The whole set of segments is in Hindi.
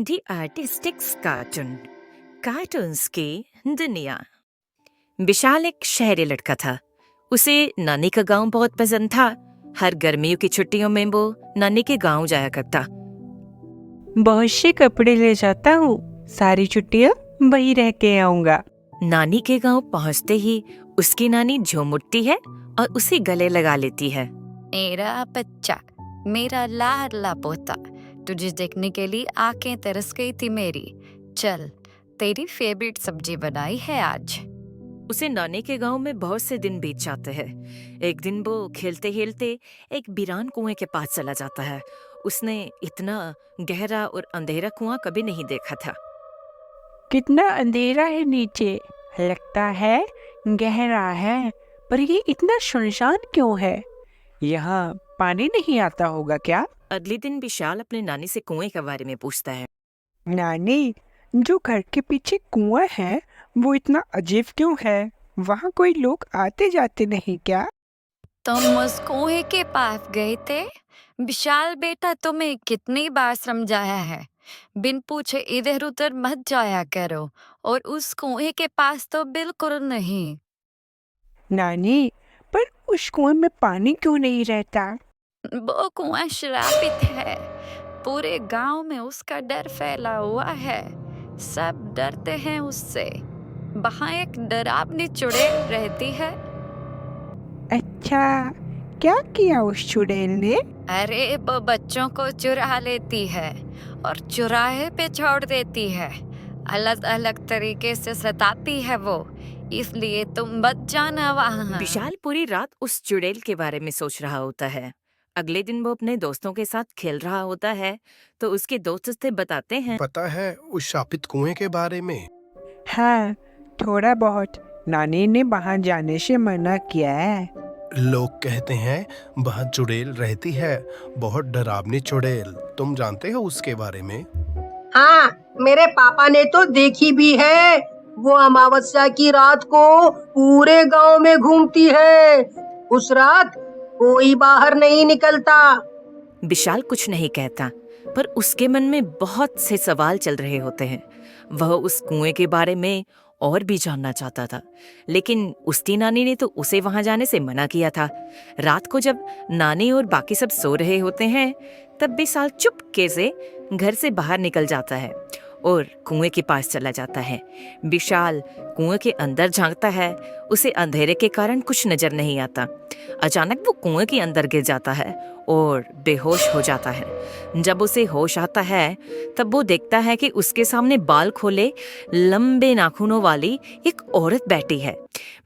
दी आर्टिस्टिक्स कार्टून कार्टून्स की दुनिया। विशाल एक शहरी लड़का था। उसे नानी का गांव बहुत पसंद था। हर गर्मियों की छुट्टियों में वो नानी के गांव जाया करता। बहुत से कपड़े ले जाता हूँ, सारी छुट्टियाँ वही रह के आऊंगा। नानी के गांव पहुंचते ही उसकी नानी झूम उठती है और उसे गले लगा लेती है। मेरा बच्चा, मेरा लाडला पोता, तुझे देखने के लिए आंखें तरस गई थी मेरी। चल, तेरी फेवरेट सब्जी बनाई है आज। उसे नानी के गांव में बहुत से दिन बीत जाते हैं। एक दिन वो खेलते खेलते एक वीरान कुएं के पास चला जाता है। उसने इतना गहरा और अंधेरा कुआं कभी नहीं देखा था। कितना अंधेरा है नीचे, लगता है गहरा है, पर ये इतना सुनसान क्यों है? यहाँ पानी नहीं आता होगा क्या? अगले दिन विशाल अपने नानी से कुएं के बारे में पूछता है। नानी, जो घर के पीछे कुआं है वो इतना अजीब क्यों है? वहाँ कोई लोग आते जाते नहीं क्या? तुम उस कुएं के पास गए थे? विशाल बेटा, तुम्हें कितनी बार समझाया है, बिन पूछे इधर उधर मत जाया करो। और उस कुएं के पास तो बिल्कुल नहीं। नानी, पर उस कुएं में पानी क्यों नहीं रहता? वो कुआं श्रापित है। पूरे गांव में उसका डर फैला हुआ है। सब डरते हैं उससे। वहाँ एक डरावनी चुड़ैल रहती है। अच्छा, क्या किया उस चुड़ैल ने? अरे, वो बच्चों को चुरा लेती है और चुराहे पे छोड़ देती है। अलग अलग तरीके से सताती है वो, इसलिए तुम मत जाना वहाँ। विशाल पूरी रात उस चुड़ैल के बारे में सोच रहा होता है। अगले दिन वो अपने दोस्तों के साथ खेल रहा होता है तो उसके दोस्त उसे बताते हैं। पता है उस शापित कुएं के बारे में? हाँ, थोड़ा बहुत। नानी ने वहाँ जाने से मना किया है। लोग कहते हैं वहाँ चुड़ैल रहती है, बहुत डरावनी चुड़ैल। तुम जानते हो उसके बारे में? हाँ, मेरे पापा ने तो देखी भी है। वो अमावस्या की रात को पूरे गांव में घूमती है। उस रात कोई बाहर नहीं निकलता। विशाल कुछ नहीं कहता, पर उसके मन में बहुत से सवाल चल रहे होते हैं। वह उस कुएं के बारे में और भी जानना चाहता था, लेकिन उसकी नानी ने तो उसे वहां जाने से मना किया था। रात को जब नानी और बाकी सब सो रहे होते हैं, तब विशाल चुपके से घर से बाहर निकल जाता है और कुएं के पास चला जाता है। विशाल कुएं के अंदर झांकता है। उसे अंधेरे के कारण कुछ नजर नहीं आता। अचानक वो कुएं के अंदर गिर जाता है और बेहोश हो जाता है। जब उसे होश आता है तब वो देखता है कि उसके सामने बाल खोले लंबे नाखूनों वाली एक औरत बैठी है।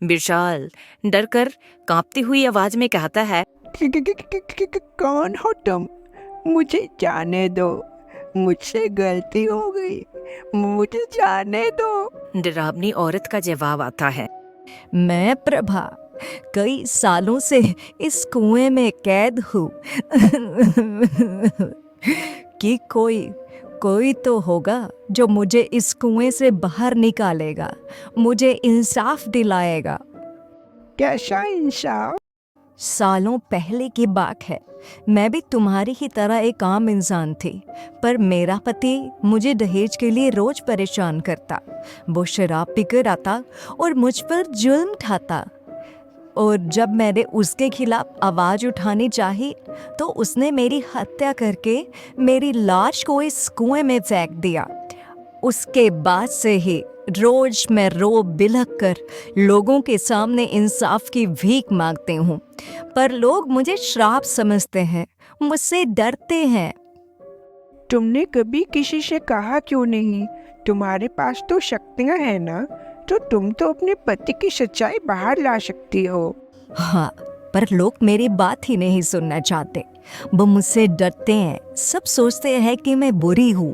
विशाल डरकर कांपती हुई आवाज में कहता है, कौन हो तुम? मुझे जाने दो, मुझसे गलती हो गई, मुझे जाने दो। डरावनी औरत का जवाब आता है, मैं प्रभा, कई सालों से इस कुएं में कैद हूँ। कि कोई तो होगा जो मुझे इस कुएं से बाहर निकालेगा, मुझे इंसाफ दिलाएगा। कैसा इंसाफ? सालों पहले की बात है। मैं भी तुम्हारी ही तरह एक आम इंसान थी, पर मेरा पति मुझे दहेज के लिए रोज परेशान करता। वो शराब पीकर आता और मुझ पर जुल्म ढाता। और जब मैंने उसके खिलाफ आवाज उठानी चाही तो उसने मेरी हत्या करके मेरी लाश को इस कुएं में फेंक दिया। उसके बाद से ही रोज मैं रो बिलख कर लोगों के सामने इंसाफ की भीख मांगती हूँ, पर लोग मुझे श्राप समझते हैं, मुझसे डरते हैं। तुमने कभी किसी से कहा क्यों नहीं? तुम्हारे पास तो शक्तियाँ हैं ना, तो तुम तो अपने पति की सच्चाई बाहर ला सकती हो। हाँ, पर लोग मेरी बात ही नहीं सुनना चाहते। वो मुझसे डरते हैं, सब सोचते हैं कि मैं बुरी हूँ।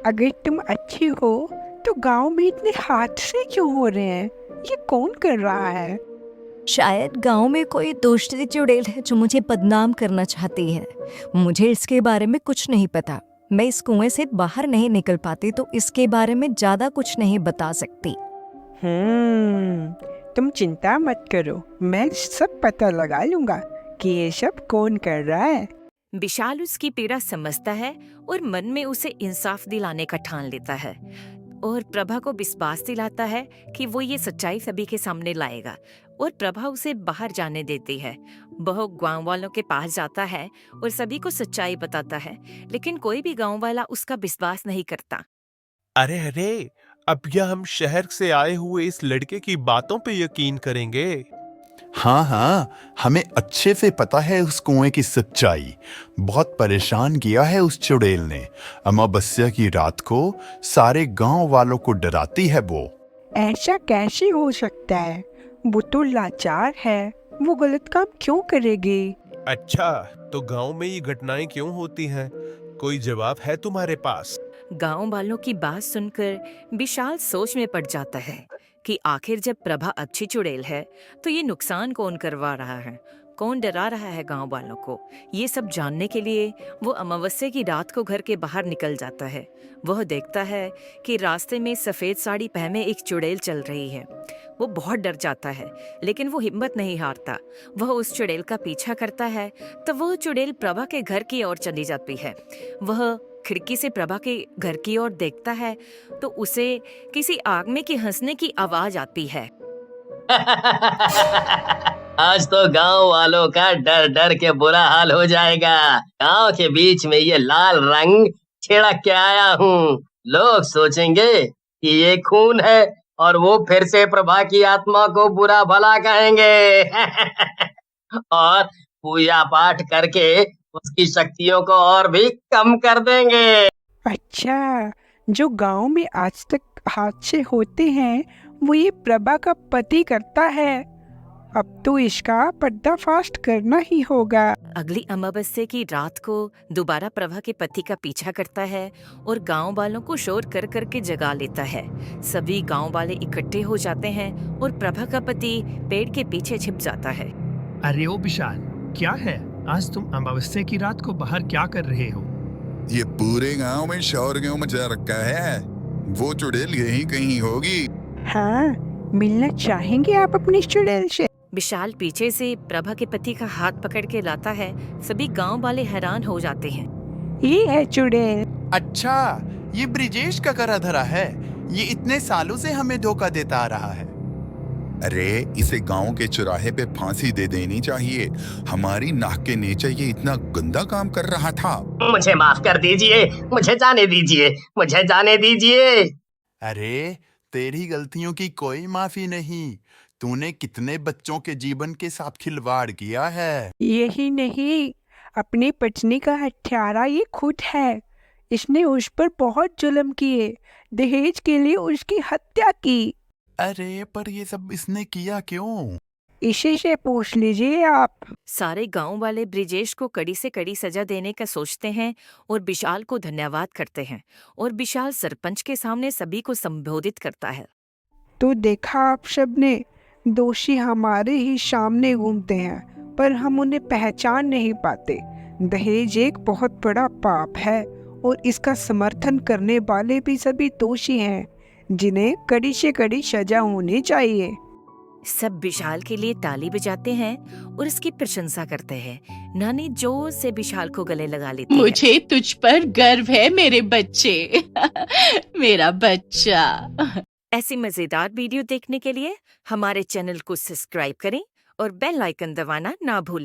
अगर तुम अच्छी हो तो गांव में इतने हादसे क्यों हो रहे हैं? ये कौन कर रहा है? शायद गांव में कोई दूसरी चुड़ैल है जो मुझे बदनाम करना चाहती है। मुझे इसके बारे में कुछ नहीं पता। मैं इस कुएं से बाहर नहीं निकल पाती, तो इसके बारे में ज्यादा कुछ नहीं बता सकती। तुम चिंता मत करो, मैं सब पता लगा लूंगा कि ये सब कौन कर रहा है। विशाल उसकी पीड़ा समझता है और मन में उसे इंसाफ दिलाने का ठान लेता है और प्रभा को विश्वास दिलाता है कि वो ये सच्चाई सभी के सामने लाएगा और प्रभा उसे बाहर जाने देती है। वह गांव वालों के पास जाता है और सभी को सच्चाई बताता है, लेकिन कोई भी गांव वाला उसका विश्वास नहीं करता। अरे अरे, अब क्या हम शहर से आए हुए इस लड़के की बातों पे यकीन करेंगे? हाँ हाँ, हमें अच्छे से पता है उस कुएं की सच्चाई। बहुत परेशान किया है उस चुड़ैल ने। अमावस्या की रात को सारे गांव वालों को डराती है वो। ऐसा कैसे हो सकता है? वो तो लाचार है, वो गलत काम क्यों करेगी? अच्छा, तो गांव में ये घटनाएं क्यों होती हैं? कोई जवाब है तुम्हारे पास? गांव वालों की बात सुनकर विशाल सोच में पड़ जाता है कि आखिर जब प्रभा अच्छी चुड़ैल है तो ये नुकसान कौन करवा रहा है, कौन डरा रहा है गांव वालों को। ये सब जानने के लिए वो अमावस्या की रात को घर के बाहर निकल जाता है। वह देखता है कि रास्ते में सफेद साड़ी पहने एक चुड़ैल चल रही है। वो बहुत डर जाता है, लेकिन वो हिम्मत नहीं हारता। वह उस चुड़ैल का पीछा करता है तो वो चुड़ैल प्रभा के घर की ओर चली जाती है। वह खिड़की से प्रभा के घर की ओर देखता है तो उसे किसी आदमी के हंसने की आवाज आती है। आज तो गांव वालों का डर डर के बुरा हाल हो जाएगा। गांव के बीच में ये लाल रंग छिड़क के आया हूँ। लोग सोचेंगे कि ये खून है और वो फिर से प्रभा की आत्मा को बुरा भला कहेंगे और पूजा पाठ करके उसकी शक्तियों को और भी कम कर देंगे। अच्छा, जो गांव में आज तक हादसे होते हैं वो ये प्रभा का पति करता है। अब तो इसका पर्दाफाश करना ही होगा। अगली अमावस्या की रात को दोबारा प्रभा के पति का पीछा करता है और गांव वालों को शोर कर कर के जगा लेता है। सभी गांव वाले इकट्ठे हो जाते हैं और प्रभा का पति पेड़ के पीछे छिप जाता है। अरे ओ विशाल, क्या है? आज तुम अमावस्या की रात को बाहर क्या कर रहे हो? ये पूरे गांव में शोर क्यों मचा रखा है? वो चुड़ैल यहीं कहीं होगी। हाँ, मिलना चाहेंगे आप अपनी चुड़ैल से? विशाल पीछे से प्रभा के पति का हाथ पकड़ के लाता है। सभी गांव वाले हैरान हो जाते हैं। ये है चुड़ैल। अच्छा, ये ब्रिजेश का करा धरा है। ये इतने सालों से हमें धोखा देता आ रहा है। अरे इसे गांव के चौराहे पे फांसी दे देनी चाहिए। हमारी नाक के नीचे ये इतना गंदा काम कर रहा था। मुझे माफ कर दीजिए, मुझे जाने दीजिए, मुझे जाने दीजिए। अरे, तेरी गलतियों की कोई माफी नहीं। तूने कितने बच्चों के जीवन के साथ खिलवाड़ किया है। यही नहीं, अपनी पत्नी का हत्यारा ये खुद है। इसने उस पर बहुत जुल्म किए, दहेज के लिए उसकी हत्या की। अरे, पर ये सब इसने किया क्यों? इसी से पूछ लीजिए आप। सारे गांव वाले ब्रिजेश को कड़ी से कड़ी सजा देने का सोचते हैं और विशाल को धन्यवाद करते हैं और विशाल सरपंच के सामने सभी को संबोधित करता है। तो देखा आप सबने, दोषी हमारे ही सामने घूमते हैं पर हम उन्हें पहचान नहीं पाते। दहेज एक बहुत बड़ा पाप है और इसका समर्थन करने वाले भी सभी दोषी हैं, जिन्हें कड़ी से कड़ी सजा होनी चाहिए। सब विशाल के लिए ताली बजाते हैं और उसकी प्रशंसा करते हैं। नानी जोर से विशाल को गले लगा लेती है। मुझे तुझ पर गर्व है मेरे बच्चे मेरा बच्चा। ऐसी मजेदार वीडियो देखने के लिए हमारे चैनल को सब्सक्राइब करें और बेल आइकन दबाना ना भूलें।